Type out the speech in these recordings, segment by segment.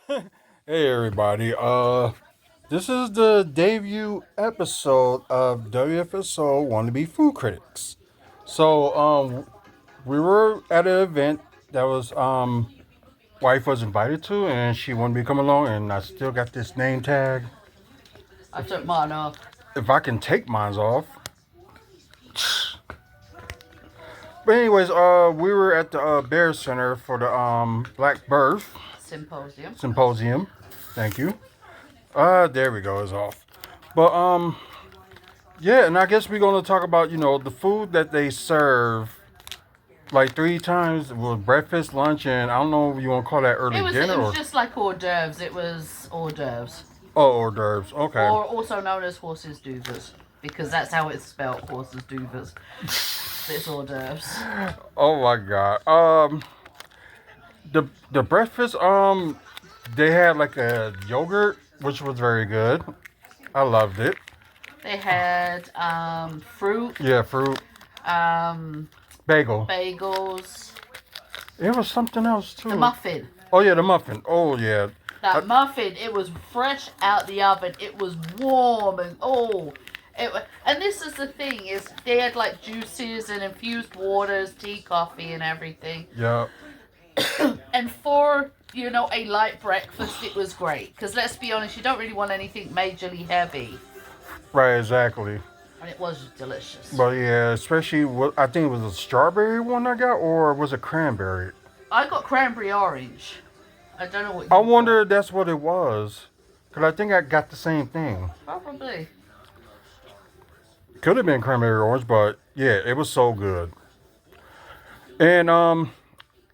Hey everybody. This is the debut episode of WFSO Wannabe Food Critics. We were at an event that was wife was invited to, and she wanted me to come along, and I still got this name tag. I took mine off. If I can take mine off. But anyways, we were at the Baird Center for the Black Birth Symposium. Thank you. There we go. It's off. But yeah, and I guess we're gonna talk about the food that they serve like three times with breakfast, lunch, and I don't know if you want to call that early dinner It or was just like hors d'oeuvres. It was hors d'oeuvres. oh hors d'oeuvres. Okay. Or also known as horses d'oeuvres. Because that's how it's spelled, horses d'oeuvres. It's hors d'oeuvres. Oh my god. The breakfast they had like a yogurt which was very good. I loved it. They had fruit. Yeah, fruit. Bagel. Bagels. It was something else too. The muffin. Oh yeah, the muffin. Oh yeah. That muffin, it was fresh out the oven. It was warm and and this is the thing is they had like juices and infused waters, tea, coffee, and everything. Yeah. And for a light breakfast, it was great. Because let's be honest, you don't really want anything majorly heavy. Right, exactly. And it was delicious. But yeah, especially I think it was a strawberry one I got, or was it cranberry? I got cranberry orange. I don't know what. I wonder if that's what it was, cause I think I got the same thing. Probably. Could have been cranberry orange, but yeah, it was so good. And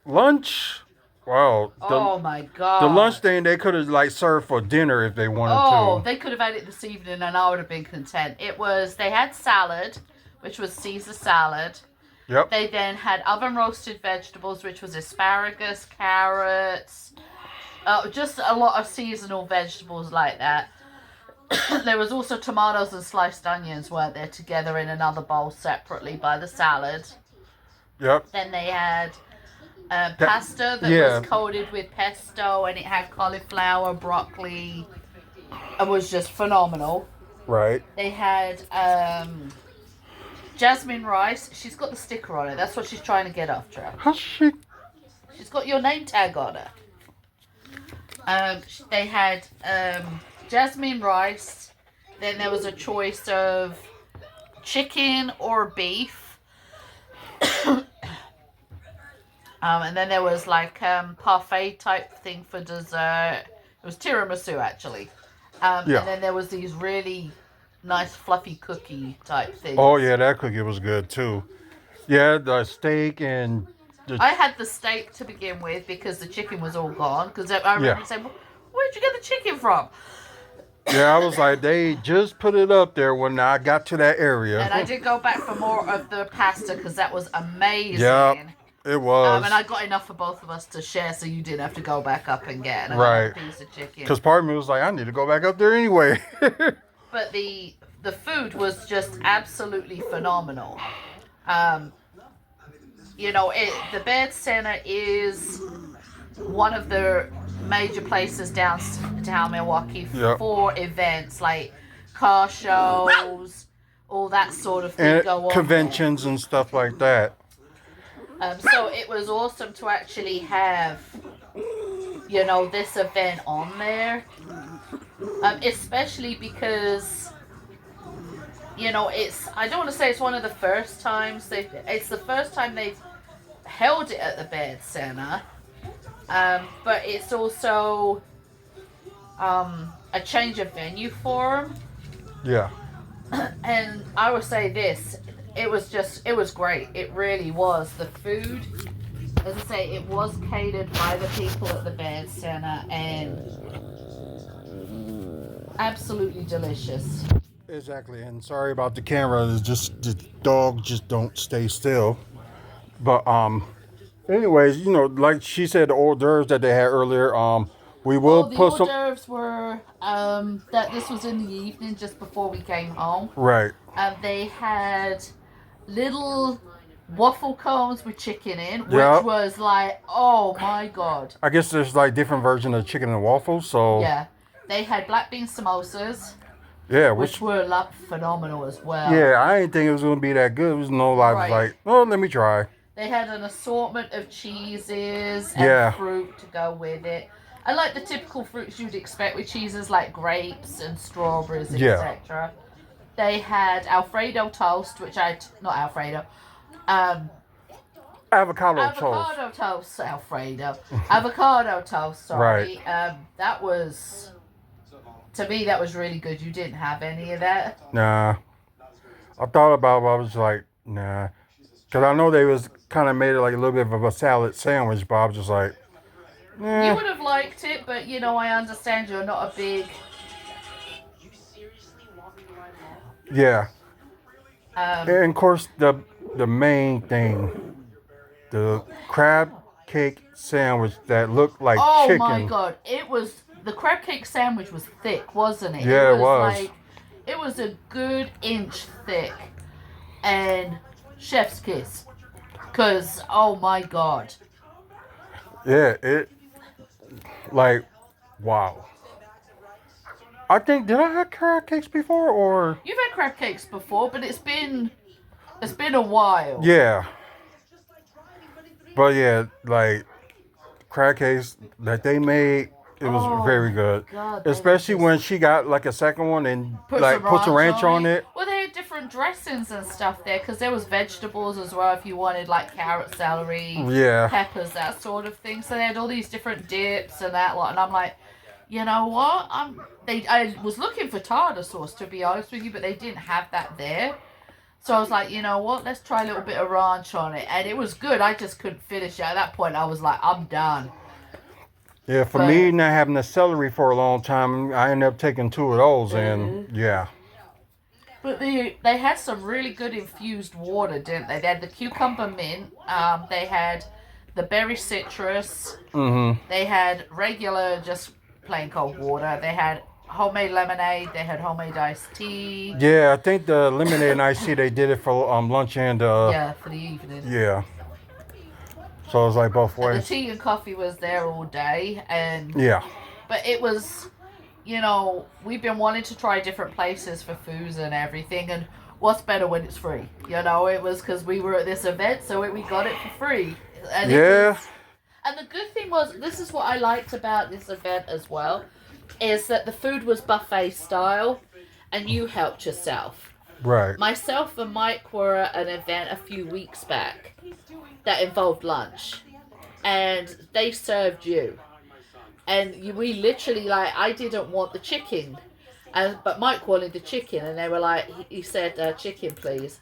lunch. Wow. Oh my god. The lunch thing they could have like served for dinner if they wanted to. Oh, they could have had it this evening and I would have been content. They had salad, which was Caesar salad. Yep. They then had oven roasted vegetables, which was asparagus, carrots, just a lot of seasonal vegetables like that. There was also tomatoes and sliced onions, weren't there, together in another bowl separately by the salad. Yep. Then they had pasta that was coated with pesto, and it had cauliflower, broccoli. It was just phenomenal. Right. They had jasmine rice. She's got the sticker on it. That's what she's trying to get off, Trev. How's she? She's got your name tag on her. They had jasmine rice. Then there was a choice of chicken or beef. And then there was like parfait type thing for dessert. It was tiramisu actually. And then there was these really nice fluffy cookie type things. Oh yeah, that cookie was good too. Yeah, the steak and. I had the steak to begin with because the chicken was all gone. Because I remember saying, "Where'd you get the chicken from?" Yeah, I was like, they just put it up there when I got to that area. And I did go back for more of the pasta because that was amazing. Yeah, it was. And I got enough for both of us to share, so you didn't have to go back up and get another piece of chicken. Because part of me was like, I need to go back up there anyway. But the food was just absolutely phenomenal. The Baird Center is one of the major places downtown Milwaukee for events like car shows, all that sort of thing and go on. Conventions and stuff like that. So it was awesome to actually have, this event on there. Especially because, I don't want to say it's one of the first times it's the first time they've held it at the Baird Center. But it's also a change of venue for them. Yeah. And I will say this, it was great. It really was. The food, as I say, it was catered by the people at the Baird Center and absolutely delicious. Exactly. And sorry about the camera. It's just the dog just don't stay still. But anyways, like she said, the hors d'oeuvres that they had earlier, we will the put hors some. d'oeuvres were that this was in the evening just before we came home. Right. They had little waffle cones with chicken in, which Yep. was like, oh my god. I guess there's like different versions of chicken and waffles, so Yeah. They had black bean samosas, yeah, which were like phenomenal as well. yeah, I didn't think it was gonna be that good. It was no, I was like, oh, let me try. They had an assortment of cheeses and Yeah. fruit to go with it. I like the typical fruits you'd expect with cheeses like grapes and strawberries, etc. They had Alfredo toast, which not Alfredo, avocado toast, Alfredo, avocado toast. Sorry, Right. That was, to me, that was really good. You didn't have any of that. Nah, I thought about it, but I was like, nah, because I know they was kind of made it like a little bit of a salad sandwich, but I was just like, nah. You would have liked it, but you know, I understand you're not a big. Yeah. And of course, the main thing, the crab cake sandwich that looked like chicken. Oh my god! The crab cake sandwich was thick, wasn't it? Yeah, it was. Like, it was a good inch thick, and chef's kiss, cause oh my god. Yeah, like, wow. I think, did I have crab cakes before, or? You've had crab cakes before, but it's been a while. Yeah. But yeah, like, crab cakes that they made, it was very good. God, especially when she got like a second one and put some ranch on it. Well, they had different dressings and stuff there, because there was vegetables as well if you wanted, like carrot, celery, peppers, that sort of thing. So they had all these different dips and that lot, and I'm like, you know what? I was looking for tartar sauce, to be honest with you, but they didn't have that there. So I was like, you know what? Let's try a little bit of ranch on it, and it was good. I just couldn't finish it. At that point, I was like, I'm done. Yeah, for me not having the celery for a long time, I ended up taking 2 of those, and yeah. But they had some really good infused water, didn't they? They had the cucumber mint. They had the berry citrus. Mm-hmm. They had regular, just plain cold water. They had homemade lemonade. They had homemade iced tea. Yeah, I think the lemonade and iced tea, they did it for lunch and for the evening. Yeah. So it was like both ways. And the tea and coffee was there all day, and yeah. But it was, you know, we've been wanting to try different places for foods and everything, and what's better when it's free? You know, it was because we were at this event, so we got it for free. And and the good thing was, this is what I liked about this event as well, is that the food was buffet style, and you helped yourself. Right. Myself and Mike were at an event a few weeks back that involved lunch, and they served you. And we literally, like, I didn't want the chicken, but Mike wanted the chicken, and they were like, he said, chicken please.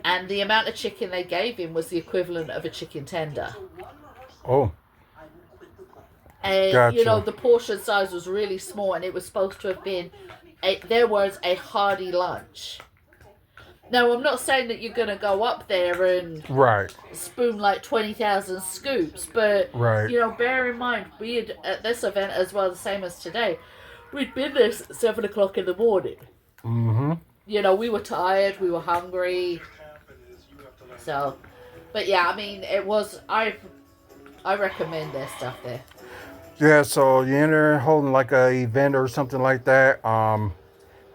And the amount of chicken they gave him was the equivalent of a chicken tender. Oh. And, gotcha. You know, the portion size was really small, and it was supposed to have been, there was a hearty lunch. Now, I'm not saying that you're going to go up there and spoon like 20,000 scoops, but, you know, bear in mind, we had, at this event as well, the same as today, we'd been there at 7 o'clock in the morning. Mm-hmm. You know, we were tired, we were hungry. So, but yeah, I mean, it was, I recommend their stuff there. Yeah, so you're in there holding like a event or something like that,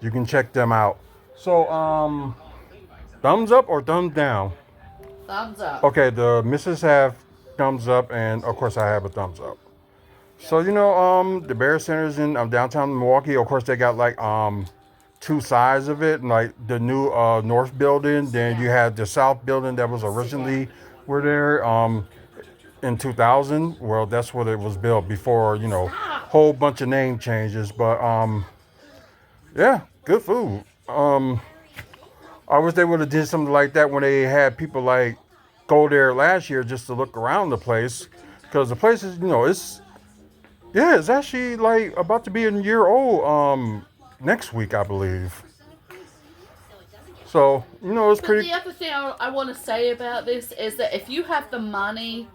you can check them out. So, thumbs up or thumbs down? Thumbs up. Okay, the missus have thumbs up, and of course I have a thumbs up. So, you know, the Baird Center's in downtown Milwaukee. Of course, they got like 2 sides of it, like the new north building. Then you had the south building that was originally were there in 2000. Well, that's what it was built before, you know, whole bunch of name changes. But yeah, good food. I wish they would have did something like that when they had people like go there last year just to look around the place, because the place is, you know, it's actually like about to be a year old next week, I believe. So, you know, it's pretty. The other thing I want to say about this is that if you have the money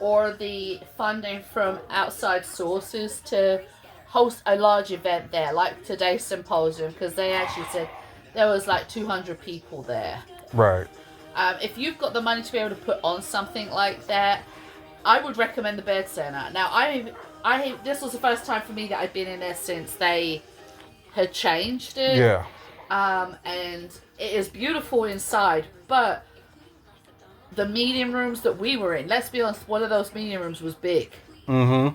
or the funding from outside sources to host a large event there, like today's symposium, because they actually said there was like 200 people there. Right. If you've got the money to be able to put on something like that, I would recommend the Baird Center. Now, this was the first time for me that I've been in there since they had changed it. Yeah. And it is beautiful inside, but the meeting rooms that we were in, let's be honest, one of those meeting rooms was big. Mm-hmm.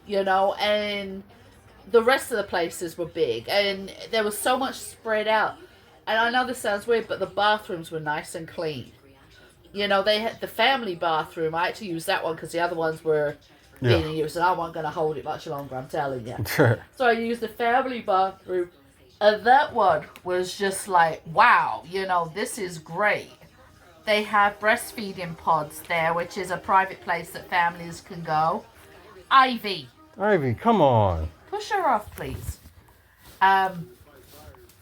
You know, and the rest of the places were big, and there was so much spread out. And I know this sounds weird, but the bathrooms were nice and clean. You know, they had the family bathroom. I had to use that one because the other ones were being used, and I wasn't going to hold it much longer, I'm telling you. So I used the family bathroom, and that one was just like, wow, you know, this is great. They have breastfeeding pods there, which is a private place that families can go. Ivy, come on. push her off, please.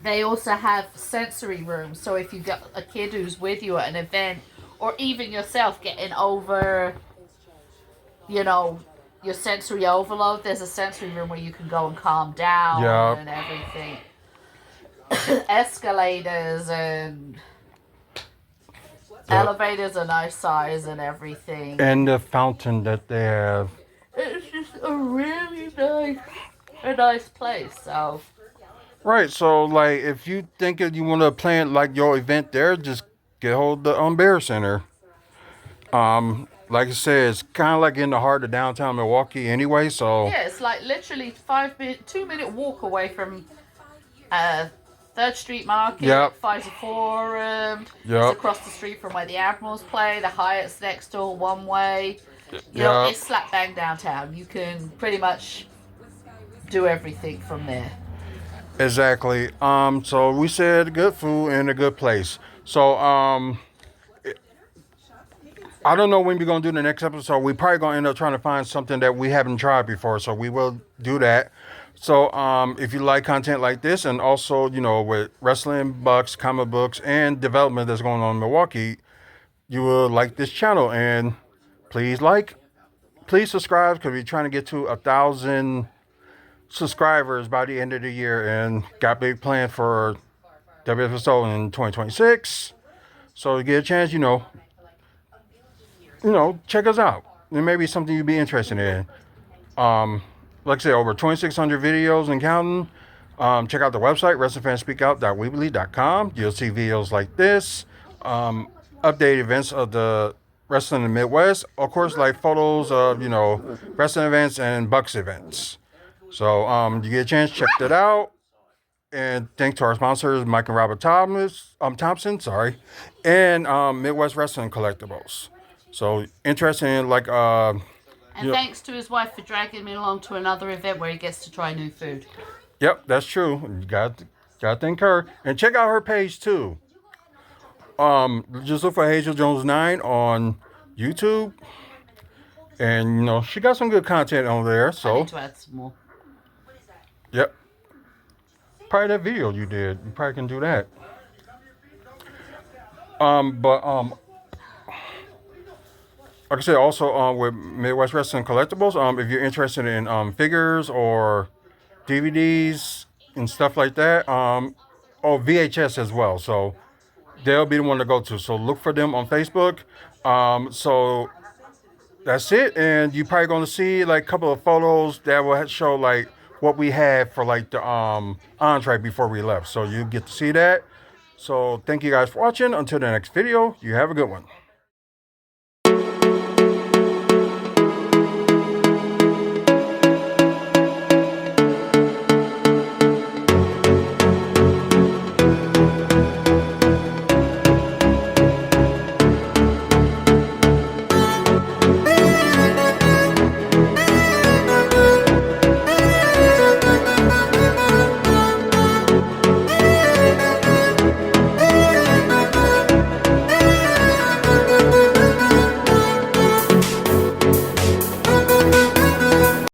They also have sensory rooms, so if you've got a kid who's with you at an event, or even yourself getting over, you know, your sensory overload, there's a sensory room where you can go and calm down and everything. Escalators and elevators are nice size and everything. And the fountain that they have. It's just a really nice place, so. Right, so like if you think you want to plan like your event there, just get hold of the Baird Center. Like I said, it's kind of like in the heart of downtown Milwaukee anyway, so. Yeah, it's like literally 2-minute walk away from 3rd Street Market, Pfizer Forum. It's across the street from where the Admirals play, the Hyatt's next door, one way. You know, it's slap bang downtown. You can pretty much do everything from there. Exactly. So we said good food and a good place. So I don't know when we're gonna do the next episode. We're probably gonna end up trying to find something that we haven't tried before. So we will do that. So if you like content like this, and also, you know, with wrestling, bucks, comic books, and development that's going on in Milwaukee, you will like this channel. And please subscribe, because we're trying to get to 1,000 subscribers by the end of the year, and got big plans for WFSO in 2026. So to get a chance, you know, check us out. It may be something you'd be interested in. Like I said, over 2,600 videos and counting. Check out the website, wrestlingfanspeakout.weebly.com. You'll see videos like this, updated events of the wrestling in the Midwest. Of course, like photos of, you know, wrestling events and Bucks events. So you get a chance, check that out. And thanks to our sponsors, Mike and Robert Thompson, and Midwest Wrestling Collectibles. So interested in like and thanks to his wife for dragging me along to another event where he gets to try new food. Yep, that's true. You got to thank her. And check out her page too. Just look for Hazel Jones 9 on YouTube. And you know, she got some good content on there. So I need to add some more. Yep. Probably that video you did. You probably can do that. Like I said, also with Midwest Wrestling Collectibles, if you're interested in figures or DVDs and stuff like that, or VHS as well. So they'll be the one to go to. So look for them on Facebook. So that's it. And you're probably going to see like a couple of photos that will show like what we had for like the entree before we left. So you get to see that. So thank you guys for watching. Until the next video, you have a good one.